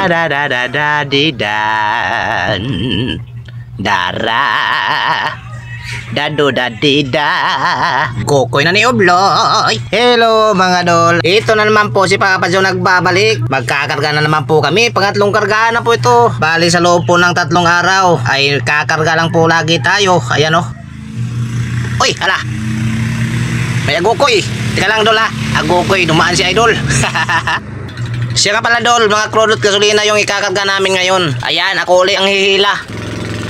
da da da da di dan dara dado da di da Kokoy na ni Obloy. Hello mga dol, ito na naman po si Papa Joe nagbabalik. Magkakarga na naman po kami, pangatlong karga na po ito. Bali sa loob po ng 3 araw ay kakarga lang po lagi tayo. Ayan o. Uy hala, may agokoy. Teka lang dol ha, agokoy, dumaan si Idol. Siya ka pala dol, mga crude gasolina yung ikakarga namin ngayon. Ayan, ako uli ang hihila.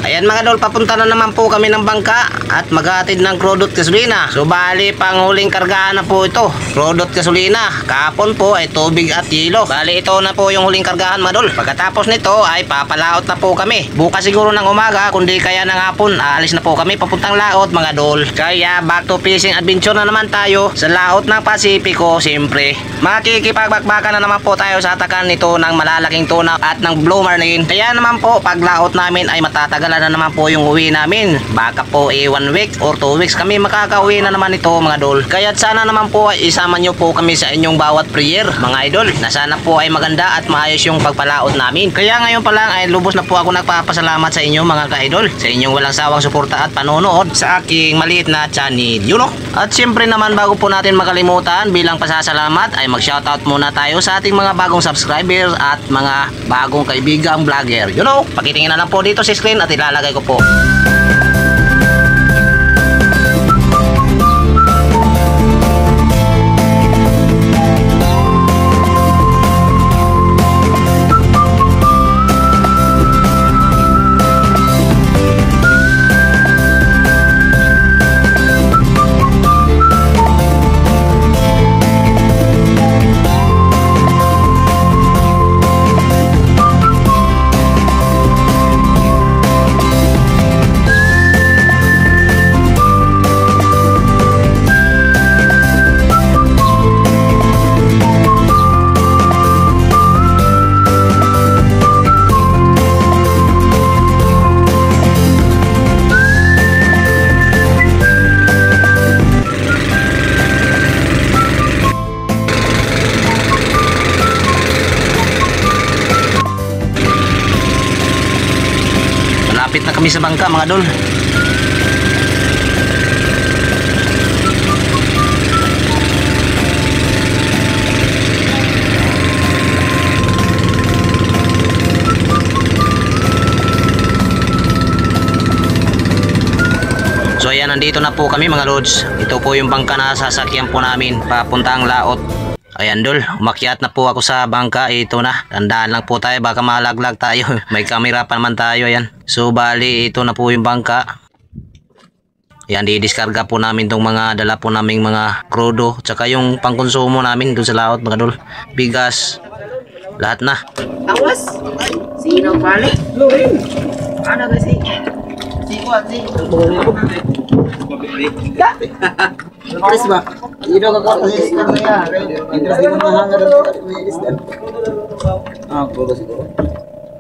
Ayan mga dol, papunta na naman po kami ng bangka at maghatid ng crude gasolina. So bali, panghuling kargahan na po ito, crude gasolina. Kahapon po ay tubig at yelo. Bali, ito na po yung huling kargahan mga dol. Pagkatapos nito ay papalaot na po kami. Bukas siguro ng umaga, kundi kaya ng hapon, aalis na po kami papuntang laot mga dol. Kaya back to fishing adventure na naman tayo sa laot ng Pasipiko. Siyempre, makikipagbakbakan na naman po tayo sa atakan nito ng malalaking tuna at ng blue marlin. Kaya naman po, pag laot namin ay matatagalan na naman po yung uwi namin. Baka po 1 week or 2 weeks kami makakauwi na naman ito mga dol. Kaya sana naman po ay isama nyo po kami sa inyong bawat prayer mga idol, na sana po ay maganda at maayos yung pagpalaot namin. Kaya ngayon pa lang ay lubos na po ako nagpapasalamat sa inyo mga ka-idol, sa inyong walang sawang suporta at panonood sa aking maliit na channel, you know. At siyempre naman, bago po natin makalimutan, bilang pasasalamat ay mag-shoutout muna tayo sa ating mga bagong subscribers at mga bagong kaibigang vlogger, you know. Pakitingin na lang po dito sa screen at ilalagay ko po. Malapit na kami sa bangka mga dol. So ayan, nandito na po kami mga lods. Ito po yung bangka na sasakyan po namin papuntang laot. Ayan dol, umakyat na po ako sa bangka. Ito na, tandaan lang po tayo, baka malaglag tayo. May camera pa naman tayo. Ayan, so bali ito na po yung bangka. Ayan, didiskarga po namin tong mga dala po naming mga krudo, tsaka yung pangkonsumo namin doon sa laot mga dol. Bigas, lahat na. Awas, sino balik? Lurin. Ano kasi? Sikuan sih. Terus ba? Ito ka kasi ya. Interest di mo hanga dan isdan. Ah, bodo siguro.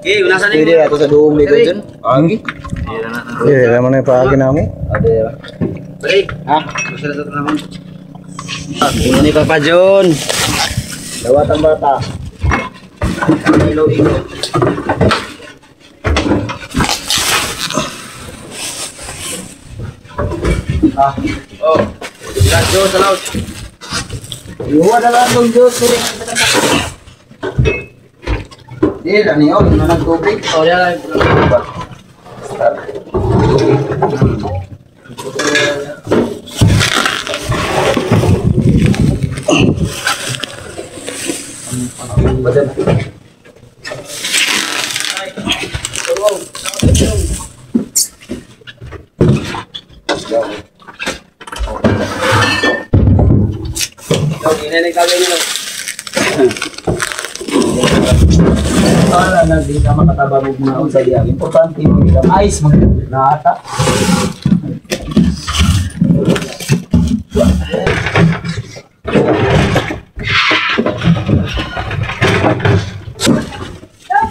Okay, unasan ni. Pwede ato sa duong dito dyan. Anggi. Iya, mana yung paagi namin? Ada ya. Baik. Ah, susunod na naman. Ini Papa John. Dawatan bata. Ilo ilo. Ah, oh. Radyo sa laut. Iwa na lang yung Diyos. Hindi, ano yun? Ano nagtubig? O, yan lang. Badan. Ini kali ini loh. Para nanti sama kata baru gunaon sa dia. Importante mo kita mais nata.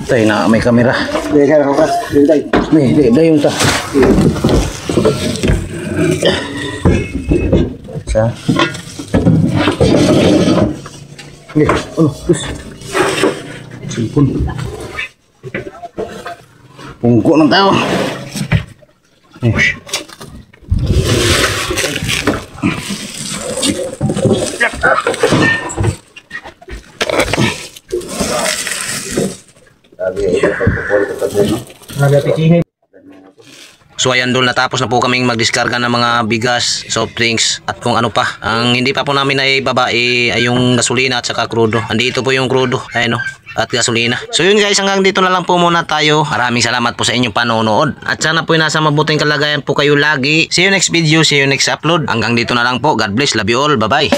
Tay na may kamera. Deh kan hokas, dai. Nih, dai yung ta. Sa. Nggih, terus. Sipun. Pungko ng tao. Ush. So ayan dol, natapos na po kaming magdiskarga ng mga bigas, soft drinks at kung ano pa. Ang hindi pa po namin ay babae ay yung gasolina at saka krudo. Andito po yung krudo, ayun at gasolina. So yun guys, hanggang dito na lang po muna tayo. Maraming salamat po sa inyong panonood. At sana po nasa mabuting kalagayan po kayo lagi. See you next video, see you next upload. Hanggang dito na lang po. God bless, love you all, bye bye.